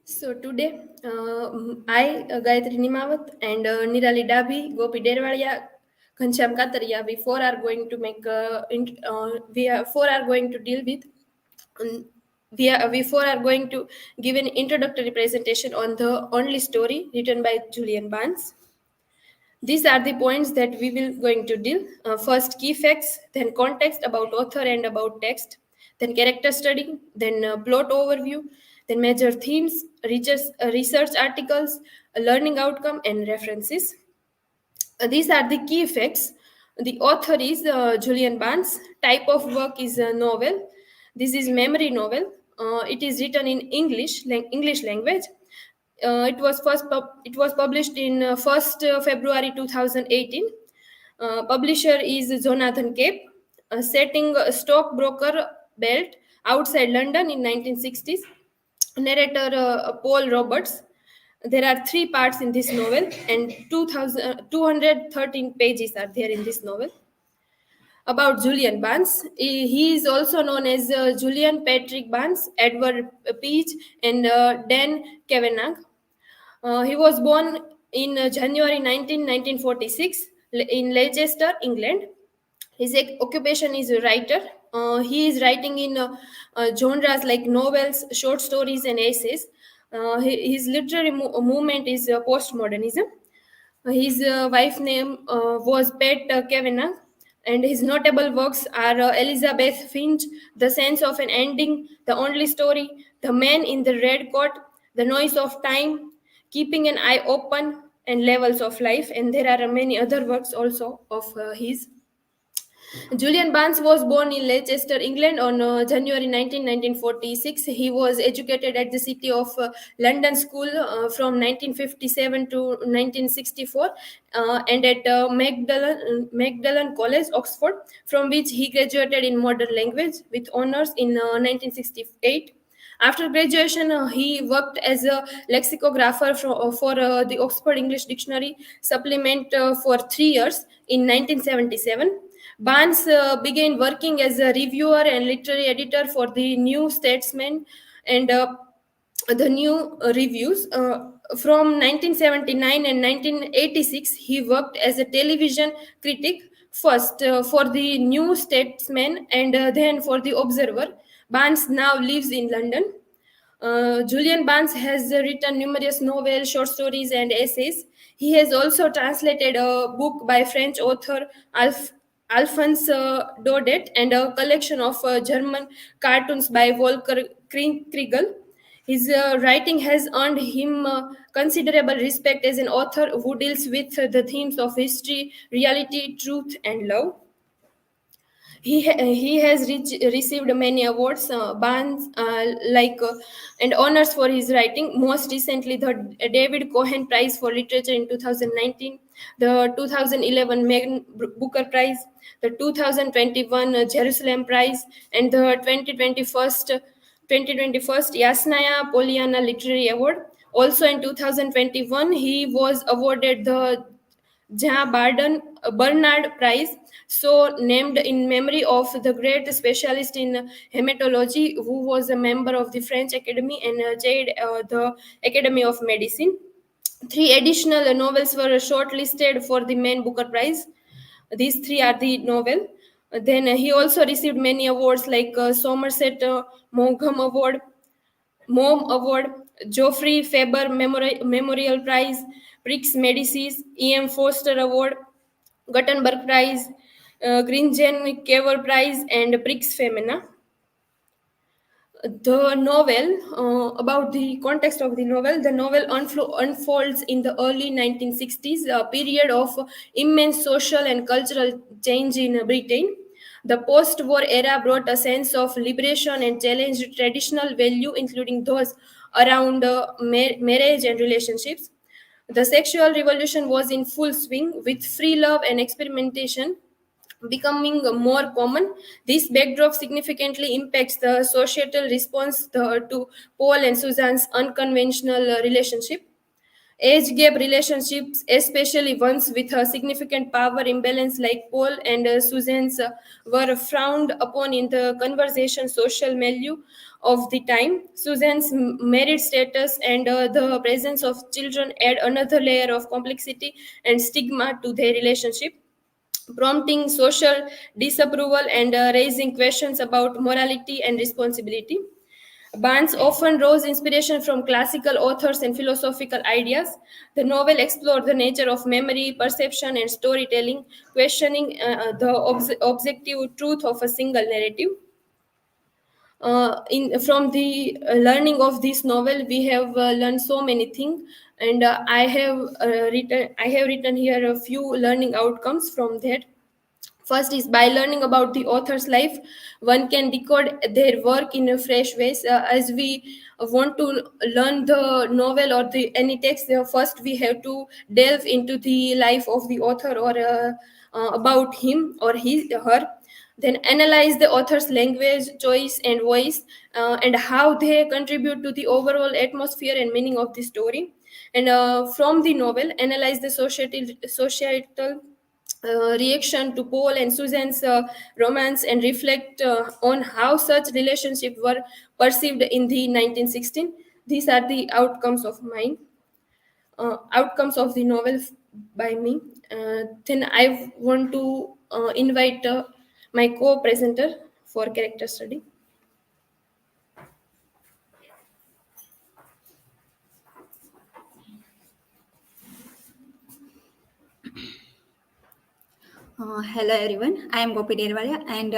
So today, I, Gayatri and Nirali Gopi Dervaliya, Ghanshyam, we four are going to deal with, um, we four are going to give an introductory presentation on the only story written by Julian Barnes. These are the points that we will going to deal. First, key facts, then context about author and about text, then character study, then plot overview, then major themes, research articles, a learning outcome, and references. These are the key facts. The author is Julian Barnes. Type of work is a novel. This is memory novel. It is written in English language. It was published in 1st February 2018. Publisher is Jonathan Cape. Setting stockbroker belt outside London in 1960s. Narrator Paul Roberts. There are three parts in this novel, and 213 pages are there in this novel. About Julian Barnes, he is also known as Julian Patrick Barnes, Edward Peach, and Dan Kavanagh. He was born in January 1946 in Leicester, England. His occupation is a writer. He is writing in genres like novels, short stories, and essays. His literary movement is postmodernism. His wife name was Pat Kavanagh, and his notable works are Elizabeth Finch, The Sense of an Ending, The Only Story, The Man in the Red Coat, The Noise of Time, Keeping an Eye Open, and Levels of Life. And there are many other works also of his. Julian Barnes was born in Leicester, England on January 1946. He was educated at the City of London School from 1957 to 1964 and at Magdalen College, Oxford, from which he graduated in modern language with honors in 1968. After graduation, he worked as a lexicographer for the Oxford English Dictionary supplement for 3 years in 1977. Barnes began working as a reviewer and literary editor for the New Statesman and the New Reviews. From 1979 and 1986, he worked as a television critic, first for the New Statesman and then for the Observer. Barnes now lives in London. Julian Barnes has written numerous novels, short stories, and essays. He has also translated a book by French author Alphonse Daudet and a collection of German cartoons by Volker Kriegel. His writing has earned him considerable respect as an author who deals with the themes of history, reality, truth, and love. He has received many awards, bans, and honors for his writing. Most recently, the David Cohen Prize for Literature in 2019, the 2011 Megan Booker Prize, the 2021 Jerusalem Prize, and the 2021 Yasnaya Poliana Literary Award. Also in 2021, he was awarded the Bernard Prize, so named in memory of the great specialist in hematology who was a member of the French Academy and chaired the Academy of Medicine. Three additional novels were shortlisted for the main Booker Prize. These three are the novel. Then he also received many awards like Somerset Maugham Award, Mom Award, Geoffrey Faber Memorial Prize, Prix Medicis, E.M. Foster Award, Gutenberg Prize, Gringen Kever Prize, and Prix Femina. The novel, about the context of the novel unfolds in the early 1960s, a period of immense social and cultural change in Britain. The post-war era brought a sense of liberation and challenged traditional value, including those around marriage and relationships. The sexual revolution was in full swing, with free love and experimentation becoming more common. This backdrop significantly impacts the societal response to Paul and Susan's unconventional relationship. Age gap relationships, especially ones with a significant power imbalance like Paul and Susan's, were frowned upon in the conversation social milieu of the time. Susan's married status and the presence of children add another layer of complexity and stigma to their relationship, prompting social disapproval and raising questions about morality and responsibility. Barnes often draws inspiration from classical authors and philosophical ideas. The novel explored the nature of memory, perception, and storytelling, questioning the objective truth of a single narrative. In from the learning of this novel, we have learned so many things, and I have written here a few learning outcomes from that. First is by learning about the author's life, one can decode their work in a fresh ways. As we want to learn the novel or the any text, first we have to delve into the life of the author or about him or her. Then analyze the author's language, choice, and voice, and how they contribute to the overall atmosphere and meaning of the story. And from the novel, analyze the societal reaction to Paul and Susan's romance and reflect on how such relationships were perceived in the 1916. These are the outcomes of the novel by me. Then I want to invite my co-presenter for character study. Hello everyone, I am Gopi Dervaliya, and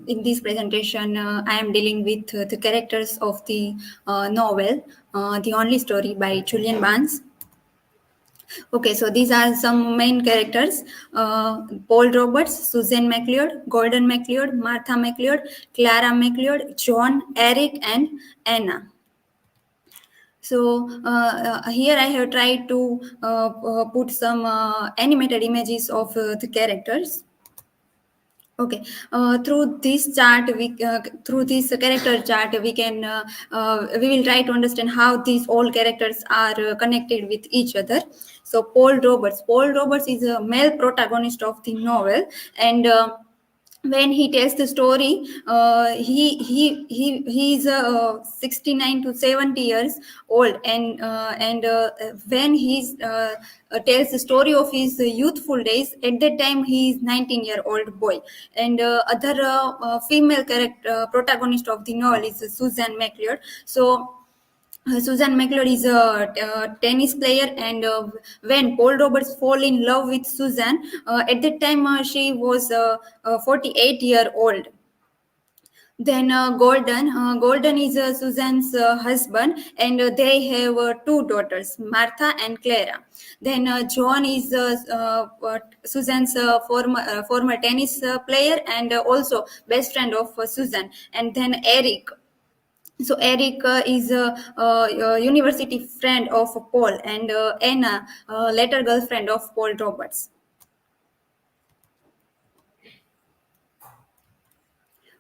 in this presentation I am dealing with the characters of the novel The Only Story by Julian Barnes. Okay, so these are some main characters: Paul Roberts, Susan MacLeod, Gordon MacLeod, Martha MacLeod, Clara MacLeod, John, Eric, and Anna. So here I have tried to put some animated images of the characters. Okay, through this character chart, we will try to understand how these all characters are connected with each other. So Paul Roberts is a male protagonist of the novel, and when he tells the story, he is 69 to 70 years old, and when he tells the story of his youthful days, at that time he is 19-year-old boy. And other female character protagonist of the novel is Susan MacLeod. So Susan MacLeod is a tennis player, and when Paul Roberts fall in love with Susan, at that time she was 48-year-old. Then Gordon is Susan's husband, and they have two daughters, Martha and Clara. Then John is Susan's former tennis player, and also best friend of Susan. And then Eric. So Eric is a university friend of Paul, and Anna, later girlfriend of Paul Roberts.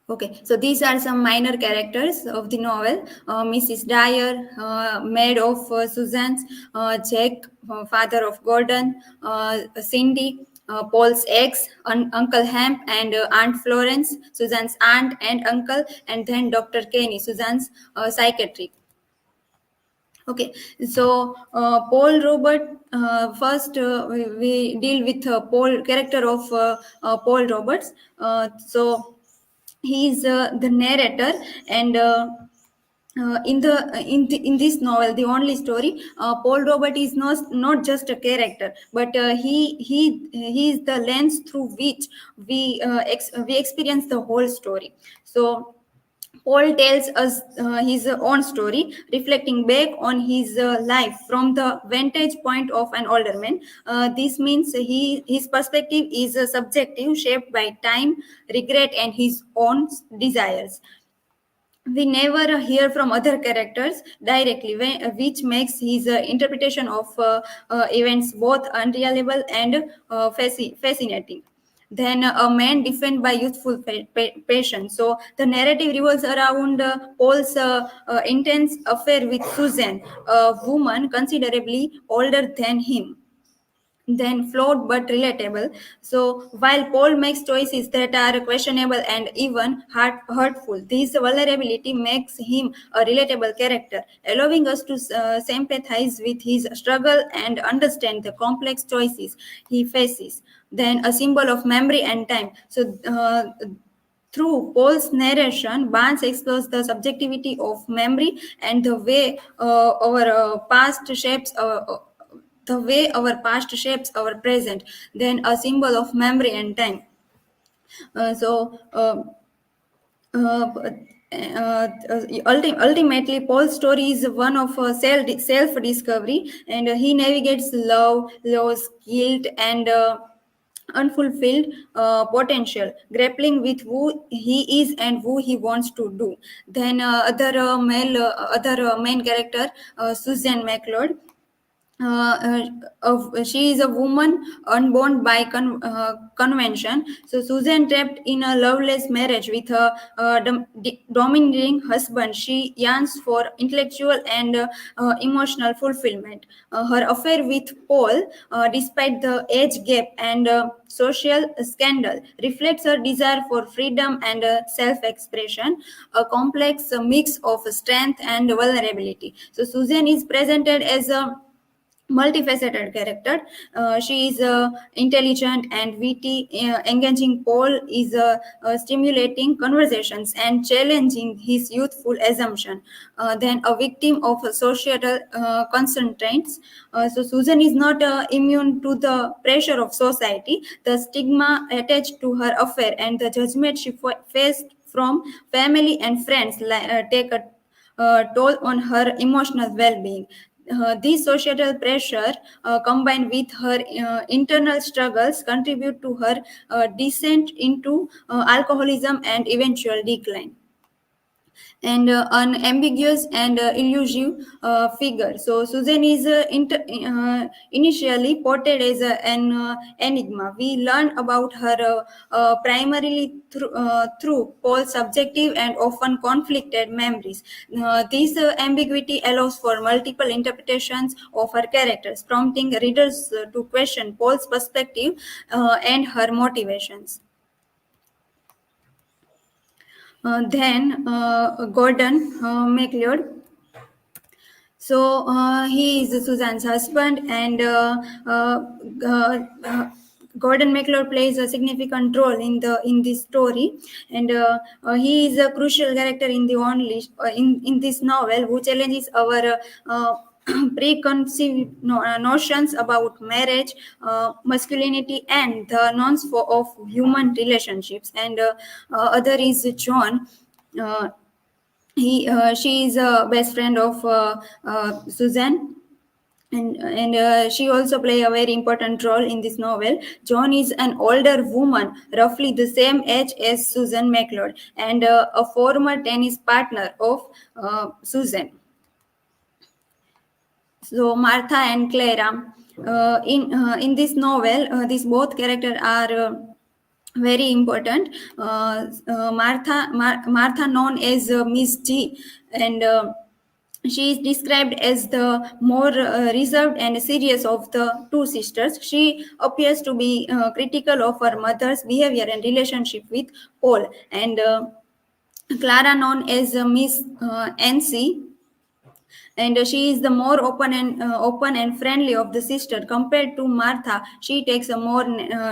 Okay, so these are some minor characters of the novel. Mrs. Dyer, maid of Susan's, Jack, father of Gordon, Cindy, Paul's ex, Uncle Hamp, and Aunt Florence, Susan's aunt and uncle, and then Dr. Kenny, Susan's psychiatrist. Okay, so Paul Robert. First, we deal with Paul character of Paul Roberts. So he is the narrator, and in this novel, The Only Story, Paul Robert is not just a character, but he is the lens through which we experience the whole story. So Paul tells us his own story, reflecting back on his life from the vantage point of an older man. This means his perspective is subjective, shaped by time, regret, and his own desires. We never hear from other characters directly, which makes his interpretation of events both unreliable and fascinating. then a man defined by youthful passion. So the narrative revolves around Paul's intense affair with Susan, a woman considerably older than him, then flawed but relatable. So while Paul makes choices that are questionable and even hurtful, this vulnerability makes him a relatable character, allowing us to sympathize with his struggle and understand the complex choices he faces. Then a symbol of memory and time. So through Paul's narration, Barnes explores the subjectivity of memory and the way our past shapes our present, then a symbol of memory and time. Uh, so, uh, Ultimately, Paul's story is one of self discovery, and he navigates love, loss, guilt, and unfulfilled potential, grappling with who he is and who he wants to do. Then, other main character, Susan McLeod. She is a woman unborn by convention. So Susan, trapped in a loveless marriage with a domineering husband, she yearns for intellectual and emotional fulfillment. Her affair with Paul, despite the age gap and social scandal, reflects her desire for freedom and self-expression, a complex mix of strength and vulnerability. So Susan is presented as a multifaceted character. She is intelligent and witty, engaging Paul is stimulating conversations and challenging his youthful assumption. Then a victim of societal constraints. So Susan is not immune to the pressure of society, the stigma attached to her affair, and the judgment she faced from family and friends take a toll on her emotional well-being. These societal pressure, combined with her internal struggles, contribute to her descent into alcoholism and eventual decline, and an ambiguous and elusive figure. So Susan is initially portrayed as an enigma. We learn about her primarily through Paul's subjective and often conflicted memories. This ambiguity allows for multiple interpretations of her characters, prompting readers to question Paul's perspective and her motivations. Then Gordon MacLeod. So he is Susan's husband, and Gordon MacLeod plays a significant role in this story, and he is a crucial character in the only in this novel, who challenges our preconceived notions about marriage, masculinity, and the norms of human relationships. And other is John. Uh, she is a best friend of Susan, and she also play a very important role in this novel. John is an older woman, roughly the same age as Susan MacLeod, and a former tennis partner of Susan. So Martha and Clara. In this novel, these both characters are very important. Martha, known as Miss G, and she is described as the more reserved and serious of the two sisters. She appears to be critical of her mother's behavior and relationship with Paul, and Clara, known as Miss NC, and she is the more open and friendly of the sister compared to Martha. She takes a more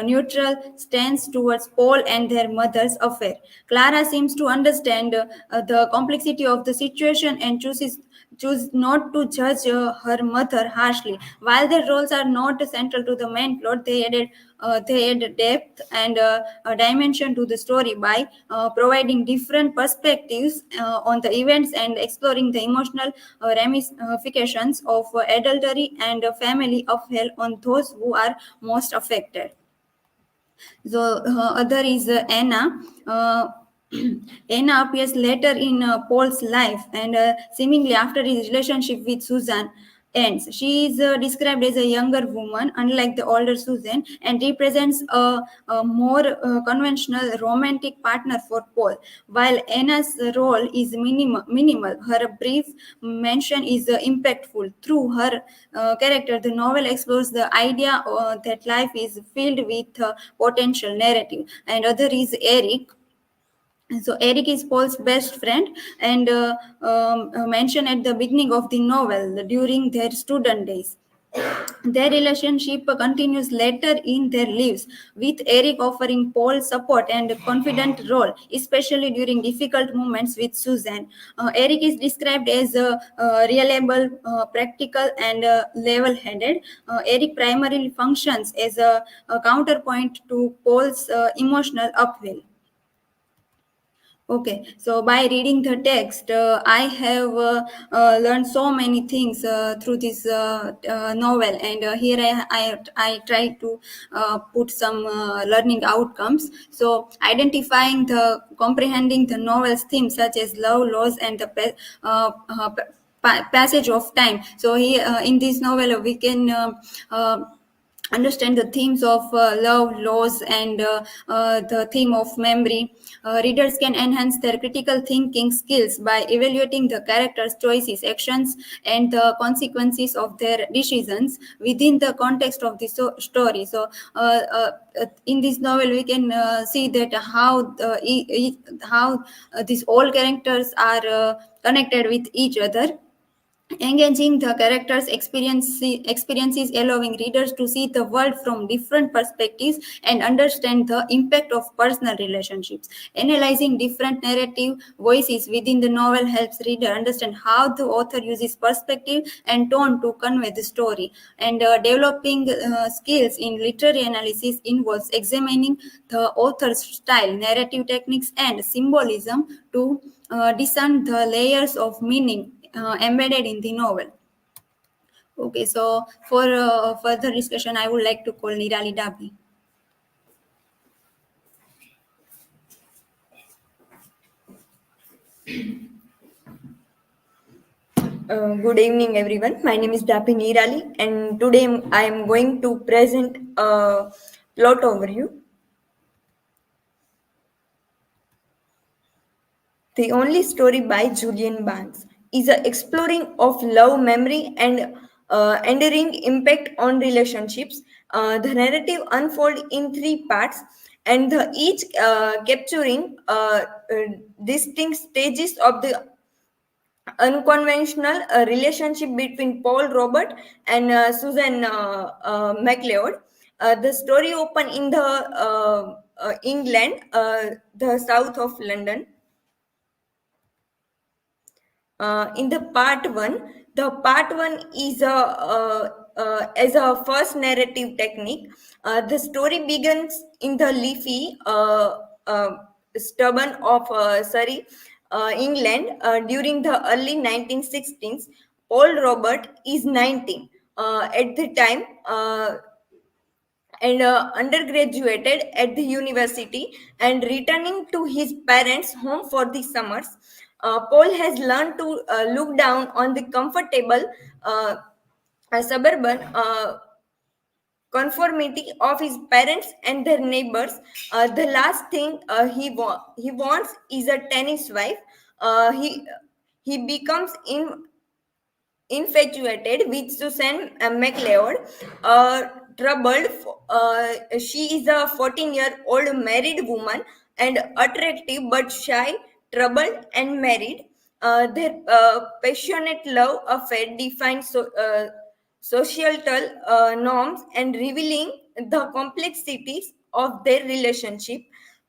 neutral stance towards Paul and their mother's affair. Clara seems to understand the complexity of the situation and choose not to judge her mother harshly. While their roles are not central to the main plot, they add depth and a dimension to the story by providing different perspectives on the events and exploring the emotional ramifications of adultery and family affair on those who are most affected. So other is Anna. Anna appears later in Paul's life, and seemingly after his relationship with Susan. ends. She is described as a younger woman, unlike the older Susan, and represents a more conventional romantic partner for Paul. While Anna's role is minimal, her brief mention is impactful. Through her character, the novel explores the idea that life is filled with potential narrative. And other is Eric. So Eric is Paul's best friend, and mentioned at the beginning of the novel during their student days. Their relationship continues later in their lives, with Eric offering Paul support and confident role, especially during difficult moments with Susan. Eric is described as reliable, practical, and level-headed. Eric primarily functions as a counterpoint to Paul's emotional upheaval. Okay, so by reading the text, I have learned so many things through this novel, and here I try to put some learning outcomes. So, identifying the comprehending the novel's themes such as love, loss, and the passage of time. So, here in this novel, we can. Understand the themes of love, loss, and the theme of memory. Readers can enhance their critical thinking skills by evaluating the characters' choices, actions, and the consequences of their decisions within the context of the story. So, in this novel, we can see that how these all characters are connected with each other. Engaging the characters' experiences, allowing readers to see the world from different perspectives and understand the impact of personal relationships. Analyzing different narrative voices within the novel helps reader understand how the author uses perspective and tone to convey the story. And developing skills in literary analysis involves examining the author's style, narrative techniques, and symbolism to discern the layers of meaning embedded in the novel. Okay, so for further discussion, I would like to call Nirali Dabhi. Good evening, everyone. My name is Dapi Nirali, and today I am going to present a plot overview. The Only Story by Julian Barnes is a exploring of love, memory, and enduring impact on relationships. The narrative unfolds in three parts, and each capturing distinct stages of the unconventional relationship between Paul Robert and Susan MacLeod. The story open in the England, the south of London. In the part one is as a first narrative technique. The story begins in the leafy stubborn of Surrey, England, during the early 1916s. Paul Robert is 19 at the time. And undergraduated at the university and returning to his parents' home for the summers. Paul has learned to look down on the comfortable suburban conformity of his parents and their neighbors. The last thing he wants is a tennis wife. He becomes infatuated with Susan MacLeod. Troubled, she is a 14-year-old married woman and attractive but shy, troubled, and married. Their passionate love affair defines societal norms and revealing the complexities of their relationship.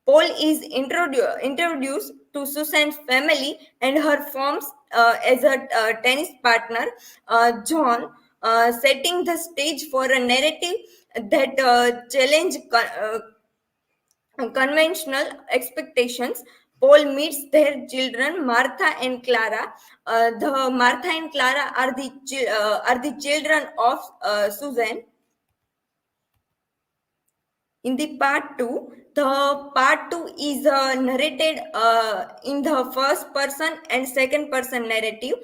Paul is introduced to Susan's family and her forms as a tennis partner, John, setting the stage for a narrative that challenge conventional expectations. Paul meets their children, Martha and Clara. The Martha and Clara are the children of Susan. In the part two is narrated in the first person and second person narrative.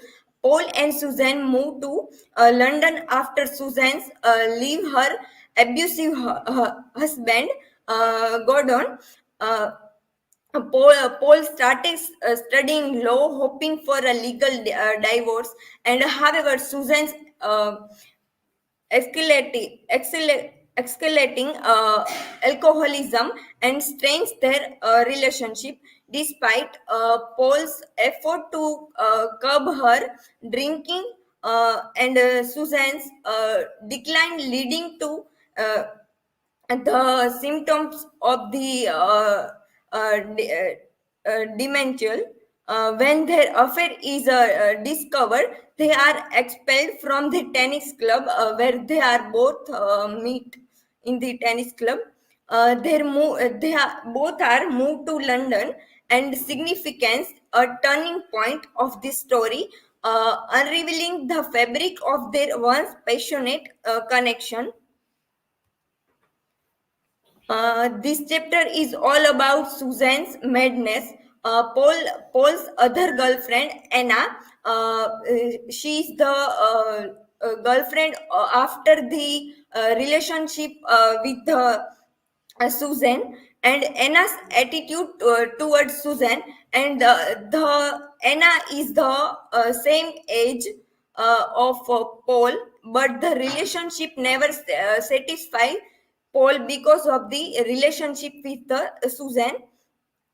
Paul and Susan move to London after Susan's leave her abusive husband, Gordon. Uh, Paul started studying law, hoping for a legal divorce, and however, Susan's escalating alcoholism and strains their relationship. Despite Paul's effort to curb her drinking and Susan's decline, leading to uh, the symptoms of the dementia. When their affair is discovered, they are expelled from the tennis club where they are both meet in the tennis club. Both are moved to London, and significance a turning point of this story, unrevealing the fabric of their once passionate connection. This chapter is all about Susan's madness. Paul's other girlfriend, Anna, she's the girlfriend after the relationship with the Susan, and Anna's attitude towards Susan, and the Anna is the same age of Paul, but the relationship never satisfied Paul because of the relationship with the Susan.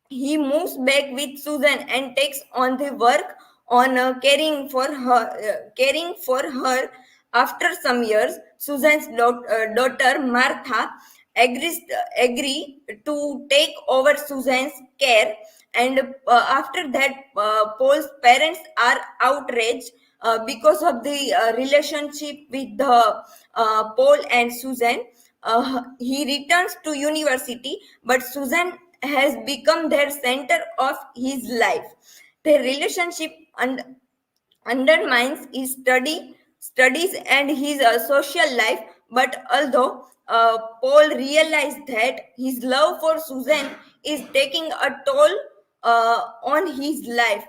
He moves back with Susan and takes on the work on caring for her. After some years, Susan's daughter Martha agrees agree to take over Susan's care, and after that, Paul's parents are outraged because of the relationship with the Paul and Susan. He returns to university, but Susan has become their center of his life. Their relationship undermines his studies and his social life. But although Paul realized that his love for Susan is taking a toll on his life,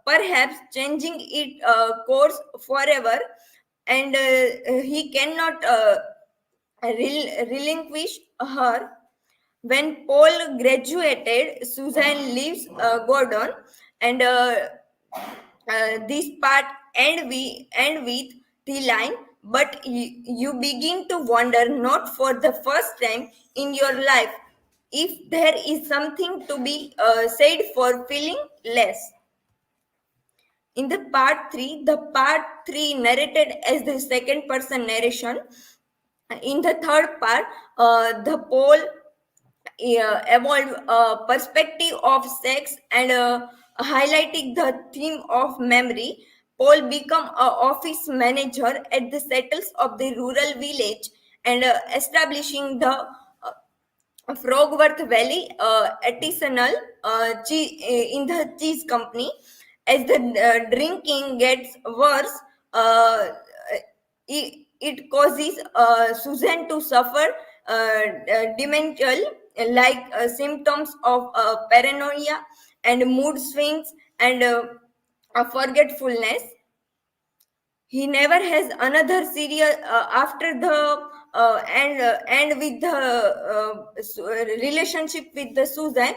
perhaps changing its course forever, and he cannot relinquish her. When Paul graduated, Susan leaves Gordon, and this part end with the line. But you begin to wonder, not for the first time in your life, if there is something to be said for feeling less. In the part three narrated as the second person narration. In the third part, the Paul evolved perspective of sex and highlighting the theme of memory. Paul become a office manager at the settles of the rural village, and establishing the Frogworth Valley artisanal in the cheese company. As the drinking gets worse, it causes Susan to suffer dementia like symptoms of paranoia and mood swings and forgetfulness. He never has another serious after the and with the relationship with the Susan.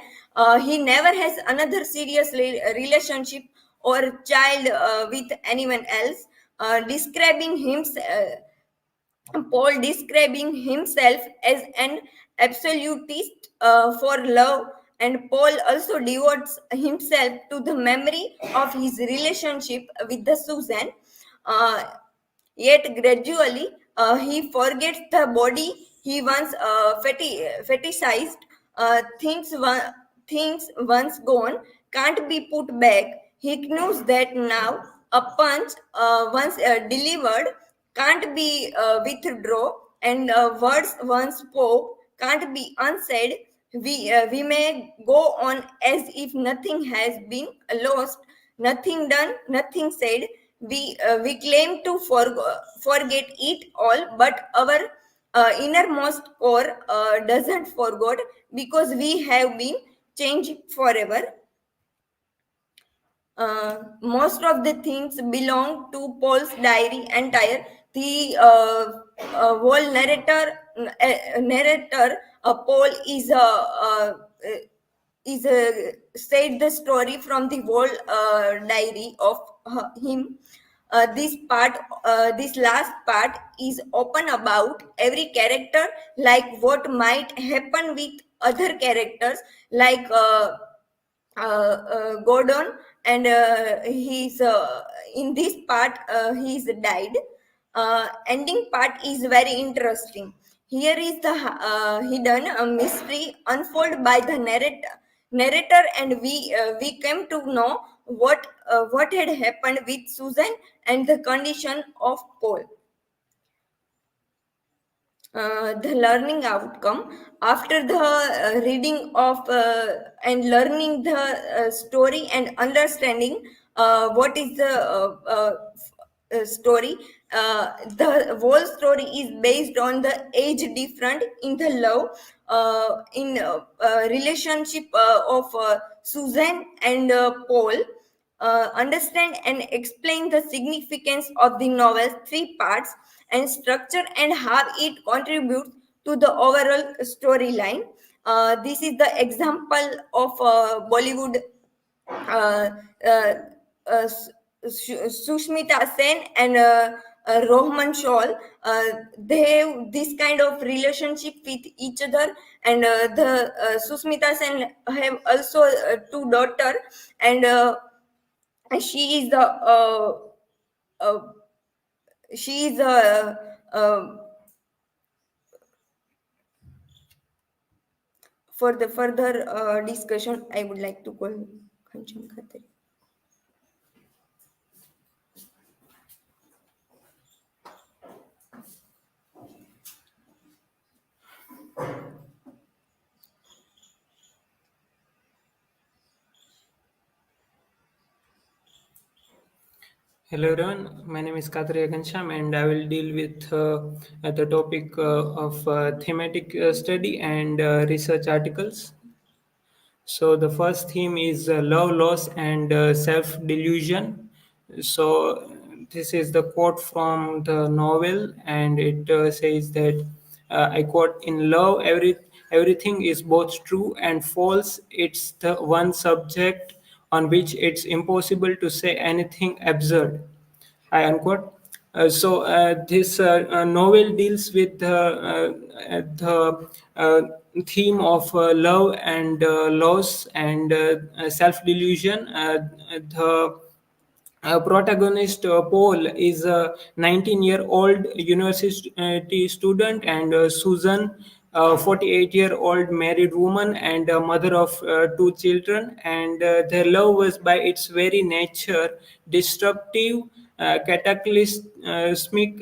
He never has another serious relationship or child with anyone else. Describing himself Paul describing himself as an absolutist for love, and Paul also devotes himself to the memory of his relationship with the Susan. Uh, Yet gradually, he forgets the body he once fetishized. Things once gone can't be put back. He knows that now a punch once delivered can't be withdrawn, and words once spoke can't be unsaid. We may go on as if nothing has been lost, nothing done, nothing said. We claim to forget it all, but our innermost core doesn't forget, because we have been changed forever. Most of the things belong to Paul's diary entire. The whole narrator Paul is said the story from the whole diary of him. This last part is open about every character, like what might happen with other characters, like Gordon, and he's in this part he's died. Ending part is very interesting. Here is the hidden mystery unfolded by the narrator, and we came to know what had happened with Susan and the condition of Paul. The learning outcome after the reading of and learning the story and understanding what is the story. The whole story is based on the age different in the love in relationship of Susan and Paul. Understand and explain the significance of the novel's three parts and structure and how it contributes to the overall storyline. This is the example of Bollywood uh, uh, Sushmita Sen and Rohman Shawl. They have this kind of relationship with each other, and the Sushmita Sen have also two daughter, and she is the uh, she is for the further discussion. I would like to call Ghanshyam Khatri. Hello everyone, my name is Ghanshyam and I will deal with the topic of thematic study and research articles. So the first theme is love, loss, and self-delusion. So this is the quote from the novel, and it says that I quote: "In love, everything is both true and false. It's the one subject on which it's impossible to say anything absurd." I unquote. This novel deals with the theme of love and loss and self delusion. The protagonist Paul is a 19-year-old university student, and Susan, a 48-year-old married woman and a mother of two children. And their love was, by its very nature, disruptive, cataclysmic.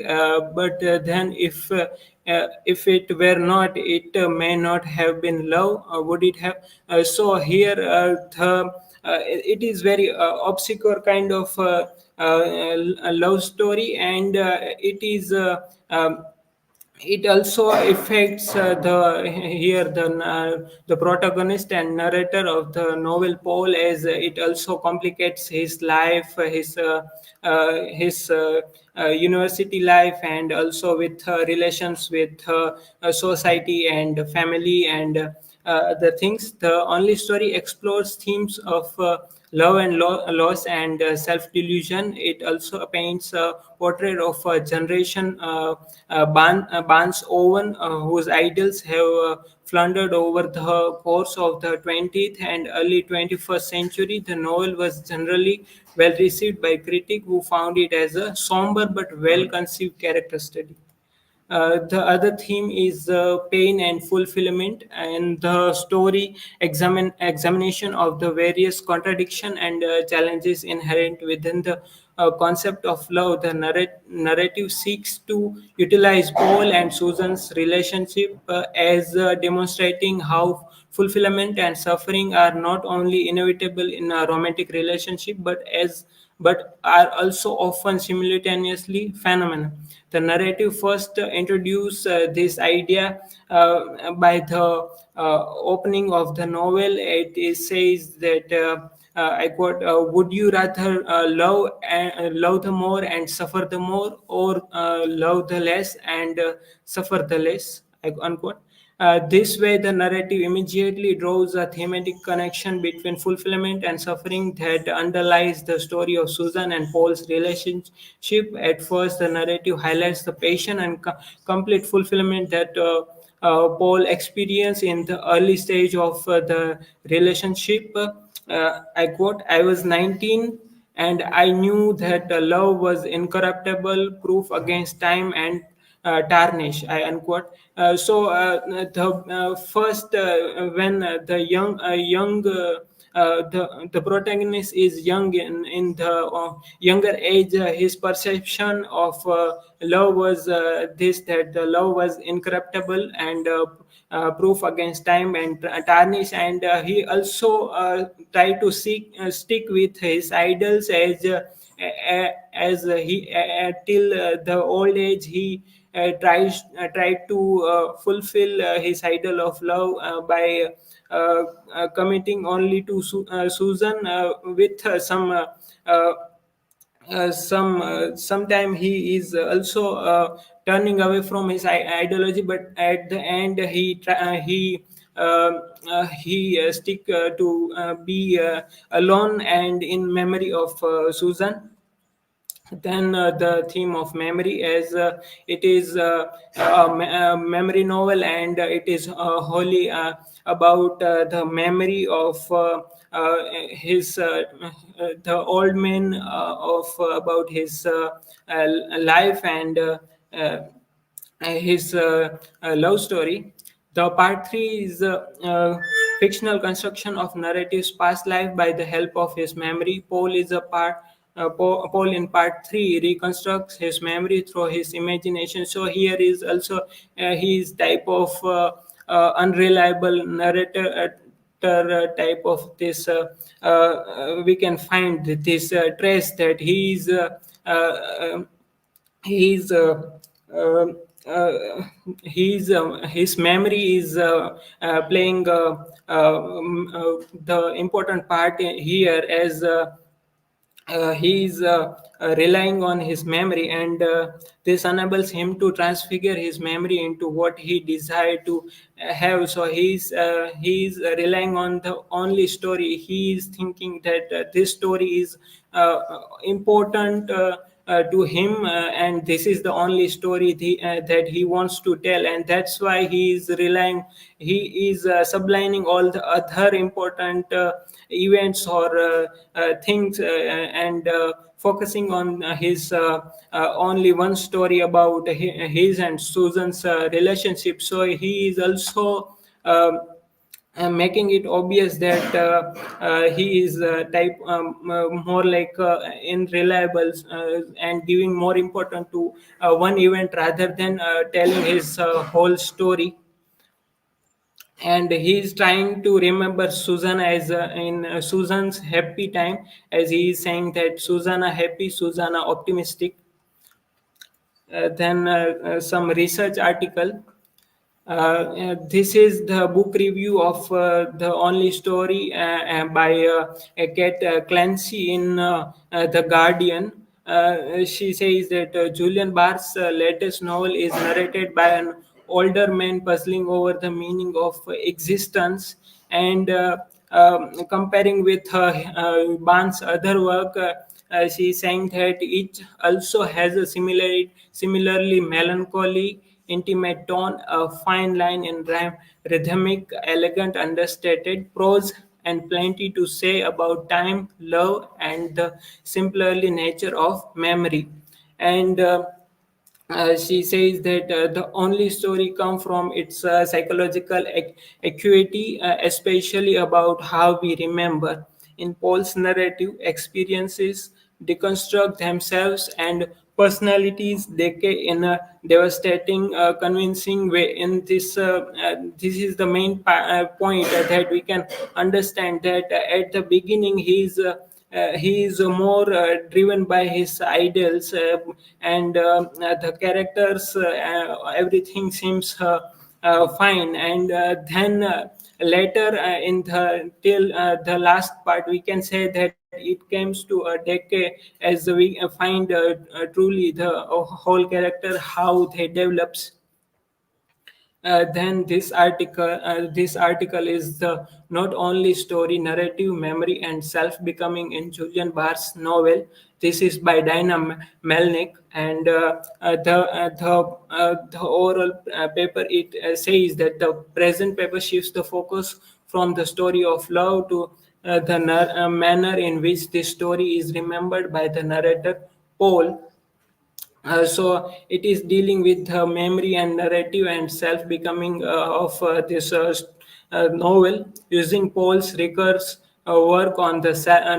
But then, if it were not, it may not have been love. Would it have? So here, it is very obscure kind of a love story, and it is. It also affects the protagonist and narrator of the novel Paul, as it also complicates his life, his university life, and also with relations with society and family and the things. The only story explores themes of love and loss and self-delusion. It also paints a portrait of a generation, Barnes Owen, whose ideals have floundered over the course of the 20th and early 21st century. The novel was generally well received by critics, who found it as a somber but well conceived character study. The other theme is pain and fulfillment, and the story examination of the various contradiction and challenges inherent within the concept of love. The narrative seeks to utilize Paul and Susan's relationship as demonstrating how fulfillment and suffering are not only inevitable in a romantic relationship, but are also often simultaneously phenomena. The narrative first introduces this idea by the opening of the novel. It says that I quote, "Would you rather love the more and suffer the more, or love the less and suffer the less?" Unquote. This way, the narrative immediately draws a thematic connection between fulfillment and suffering that underlies the story of Susan and Paul's relationship. At first, the narrative highlights the passion and complete fulfillment that Paul experienced in the early stage of the relationship. I quote, "I was 19 and I knew that love was incorruptible, proof against time and tarnish." I unquote. The first when the protagonist is young in the younger age, his perception of love was this, that the love was incorruptible and proof against time and tarnish, and he also tried to stick with his idols as he till the old age. He tried to fulfill his idol of love by committing only to Susan with uh, sometime he is also turning away from his ideology, but at the end he stick to be alone and in memory of Susan. Then the theme of memory, as it is a memory novel, and it is wholly about the memory of his the old man of about his life and uh, his love story. The part three is fictional construction of narrative's past life by the help of his memory. Paul in part three reconstructs his memory through his imagination. So here is also his type of unreliable narrator. Type of this we can find this trace that he's uh, uh, his memory is playing the important part here, as he is relying on his memory, and this enables him to transfigure his memory into what he desired to have. So he's relying on the only story. He is thinking that this story is important to him, and this is the only story that he wants to tell, and that's why he is sublining all the other important events or things, and focusing on his only one story about his and Susan's relationship. So he is also making it obvious that he is type more like unreliable, and giving more important to one event rather than telling his whole story. And he is trying to remember Susan as in Susan's happy time, as he is saying that Susanna happy, Susanna optimistic. Then some research article. This is the book review of the only story by Kate Clancy in The Guardian. She says that Julian Barnes' latest novel is narrated by an older man puzzling over the meaning of existence, and comparing with Barnes' other work. She's saying that it also has a similarly melancholy, intimate tone, a fine line in rhyme, rhythmic, elegant, understated prose, and plenty to say about time, love, and the simplerly nature of memory. And she says that the only story come from its psychological acuity, especially about how we remember. In Paul's narrative, experiences deconstruct themselves and personalities decay in a devastating, convincing way. In this is the main point that we can understand, that at the beginning he is more driven by his idols, and the characters, everything seems fine, and then later in the till the last part, we can say that it comes to a decay as we find truly the whole character how they develops. Then this article is the not only story, narrative, memory, and self-becoming in Julian Barnes' novel. This is by Dinah Melnick, and the oral paper it says that the present paper shifts the focus from the story of love to the manner in which this story is remembered by the narrator Paul. So it is dealing with the memory and narrative and self-becoming of this novel. Using Paul's Rickard's work on the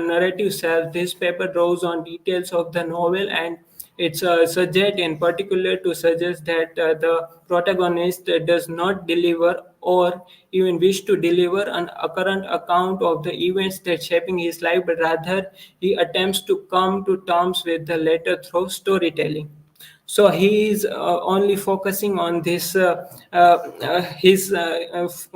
narrative self, this paper draws on details of the novel, and it's subject in particular to suggest that the protagonist does not deliver or even wish to deliver an current account of the events that shaping his life, but rather he attempts to come to terms with the latter through storytelling. So he is only focusing on this his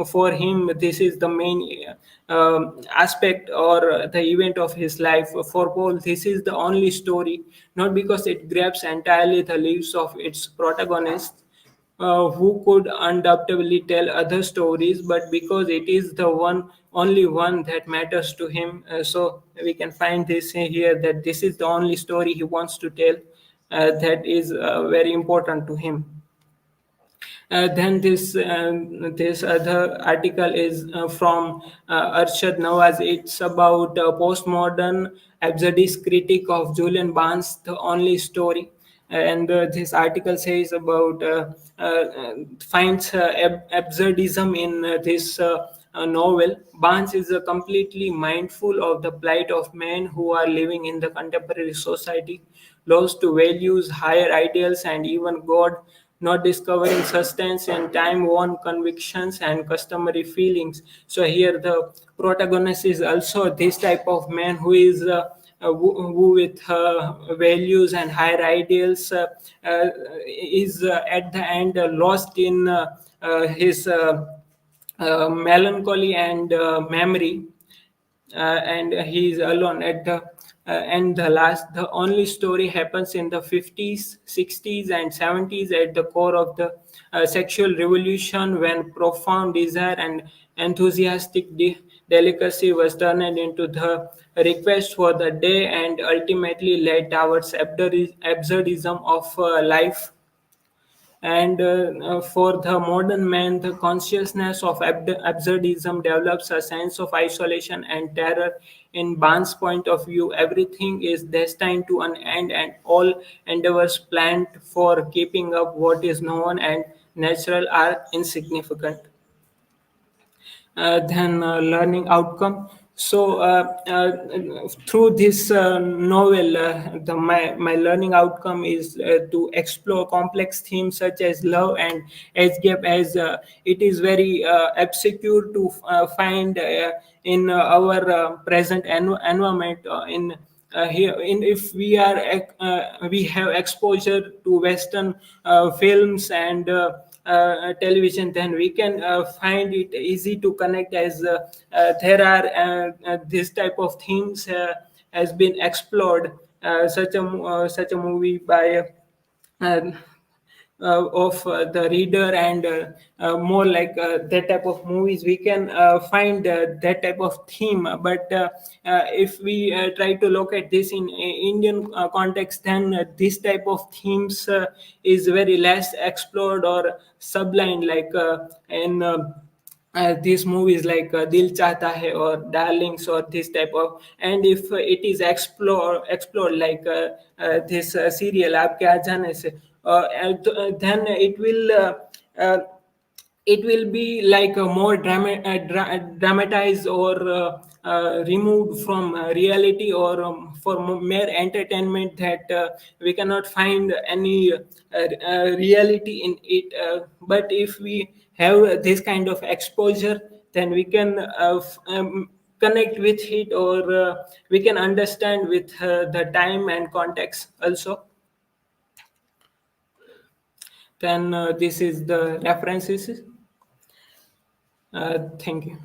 for him this is the main aspect or the event of his life. For Paul, this is the only story, not because it grabs entirely the lives of its protagonists, who could undoubtedly tell other stories, but because it is the only one that matters to him. So we can find this here, that this is the only story he wants to tell, that is very important to him. Then this other article is from Arshad Nawaz. It's about postmodern absurdist critique of Julian Barnes' The Only Story. And this article says about finds absurdism in this novel. Barnes is completely mindful of the plight of men who are living in the contemporary society, lost to values, higher ideals, and even God, not discovering sustenance in time-worn convictions and customary feelings. So here the protagonist is also this type of man who is who with values and higher ideals is at the end lost in his melancholy and memory, and he is alone at the and the only story happens in the 50s, 60s, and 70s, at the core of the sexual revolution, when profound desire and enthusiastic delicacy was turned into the request for the day and ultimately led towards absurdism of life. And for the modern man, the consciousness of absurdism develops a sense of isolation and terror. In Barnes' point of view, everything is destined to an end, and all endeavors planned for keeping up what is known and natural are insignificant. Than learning outcome. So through this novel, my learning outcome is to explore complex themes such as love and escape, as it is very obscure to find in our present environment. In here in if we are we have exposure to western films and television, then we can find it easy to connect, as there are this type of things has been explored, such a movie by uh, of the reader, and more like that type of movies we can find that type of theme. But if we try to look at this in Indian context, then this type of themes is very less explored or sublime, like in these movies like Dil Chahta Hai or Darlings or this type of. And if it is explored like this serial Aap Kya Jaane Se, then uh, it will be like a more dramatized or removed from reality, or for mere entertainment, that we cannot find any reality in it. But if we have this kind of exposure, then we can connect with it, or we can understand with the time and context also. Then this is the references. Thank you.